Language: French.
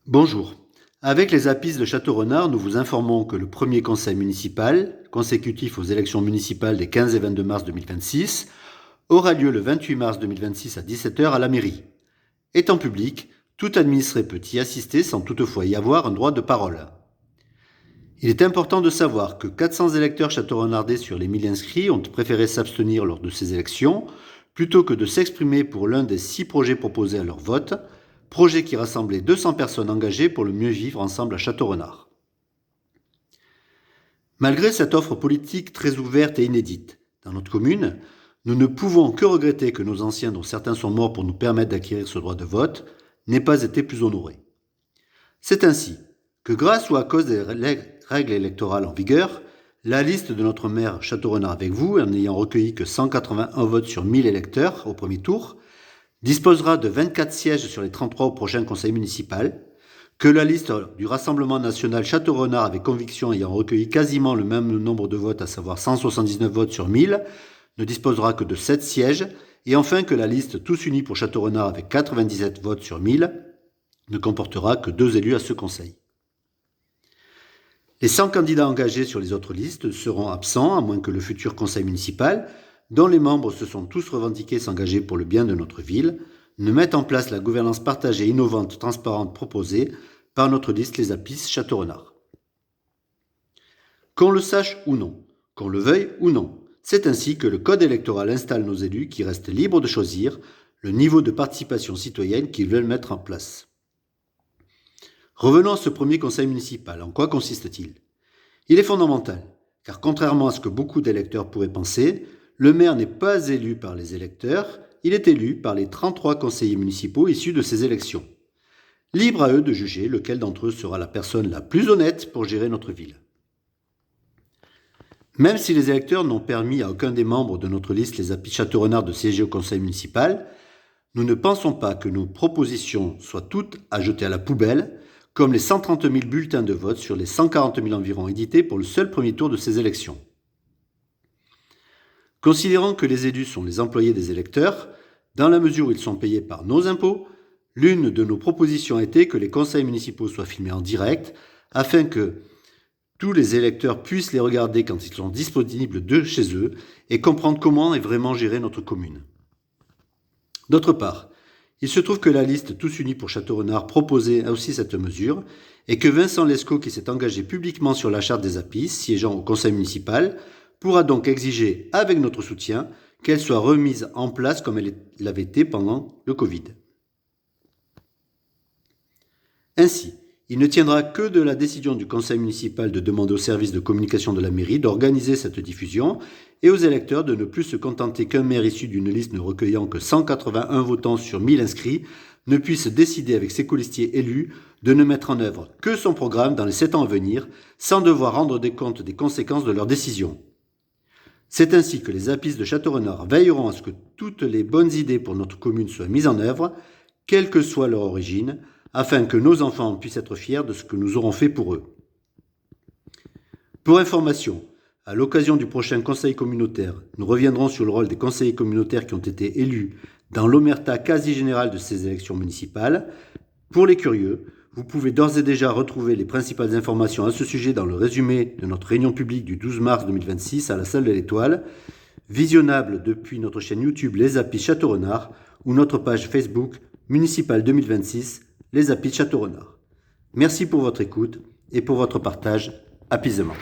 Bonjour. Avec les APIS de Château-Renard, nous vous informons que le premier conseil municipal, consécutif aux élections municipales des 15 et 22 mars 2026, aura lieu le 28 mars 2026 à 17h à la mairie. Étant public, tout administré peut y assister sans toutefois y avoir un droit de parole. Il est important de savoir que 400 électeurs château-renardais sur les 1000 inscrits ont préféré s'abstenir lors de ces élections plutôt que de s'exprimer pour l'un des 6 projets proposés à leur vote, projet qui rassemblait 200 personnes engagées pour le mieux vivre ensemble à Château-Renard. Malgré cette offre politique très ouverte et inédite, dans notre commune, nous ne pouvons que regretter que nos anciens, dont certains sont morts pour nous permettre d'acquérir ce droit de vote, n'aient pas été plus honorés. C'est ainsi que grâce ou à cause des règles électorales en vigueur, la liste de notre maire Château-Renard avec vous, en n'ayant recueilli que 181 votes sur 1000 électeurs au premier tour, disposera de 24 sièges sur les 33 au prochain conseil municipal, que la liste du Rassemblement national Château-Renard avec conviction ayant recueilli quasiment le même nombre de votes, à savoir 179 votes sur 1000, ne disposera que de 7 sièges, et enfin que la liste Tous Unis pour Château-Renard avec 97 votes sur 1000 ne comportera que 2 élus à ce conseil. Les 100 candidats engagés sur les autres listes seront absents, à moins que le futur conseil municipal, dont les membres se sont tous revendiqués s'engager pour le bien de notre ville, ne mette en place la gouvernance partagée, innovante, transparente proposée par notre liste Les APIS Château-Renard. Qu'on le sache ou non, qu'on le veuille ou non, c'est ainsi que le code électoral installe nos élus qui restent libres de choisir le niveau de participation citoyenne qu'ils veulent mettre en place. Revenons à ce premier conseil municipal. En quoi consiste-t-il ? Il est fondamental, car contrairement à ce que beaucoup d'électeurs pourraient penser, le maire n'est pas élu par les électeurs, il est élu par les 33 conseillers municipaux issus de ces élections. Libre à eux de juger lequel d'entre eux sera la personne la plus honnête pour gérer notre ville. Même si les électeurs n'ont permis à aucun des membres de notre liste Les APIS Château-Renard de siéger au conseil municipal, nous ne pensons pas que nos propositions soient toutes à jeter à la poubelle, comme les 130 000 bulletins de vote sur les 140 000 environ édités pour le seul premier tour de ces élections. Considérant que les élus sont les employés des électeurs, dans la mesure où ils sont payés par nos impôts, l'une de nos propositions a été que les conseils municipaux soient filmés en direct, afin que tous les électeurs puissent les regarder quand ils sont disponibles de chez eux et comprendre comment est vraiment gérée notre commune. D'autre part, il se trouve que la liste Tous Unis pour Château-Renard proposait aussi cette mesure et que Vincent Lescaut, qui s'est engagé publiquement sur la charte des APIS, siégeant au conseil municipal, pourra donc exiger, avec notre soutien, qu'elle soit remise en place comme elle l'avait été pendant le Covid. Ainsi, il ne tiendra que de la décision du conseil municipal de demander au service de communication de la mairie d'organiser cette diffusion et aux électeurs de ne plus se contenter qu'un maire issu d'une liste ne recueillant que 181 votants sur 1000 inscrits ne puisse décider avec ses colistiers élus de ne mettre en œuvre que son programme dans les 7 ans à venir sans devoir rendre des comptes des conséquences de leurs décisions. C'est ainsi que les APIS de Château-Renard veilleront à ce que toutes les bonnes idées pour notre commune soient mises en œuvre, quelle que soit leur origine, afin que nos enfants puissent être fiers de ce que nous aurons fait pour eux. Pour information, à l'occasion du prochain conseil communautaire, nous reviendrons sur le rôle des conseillers communautaires qui ont été élus dans l'omerta quasi générale de ces élections municipales. Pour les curieux, vous pouvez d'ores et déjà retrouver les principales informations à ce sujet dans le résumé de notre réunion publique du 12 mars 2026 à la salle de l'Étoile, visionnable depuis notre chaîne YouTube Les APIS Château-Renard ou notre page Facebook municipale 2026 Les APIS Château-Renard. Merci pour votre écoute et pour votre partage apaisement.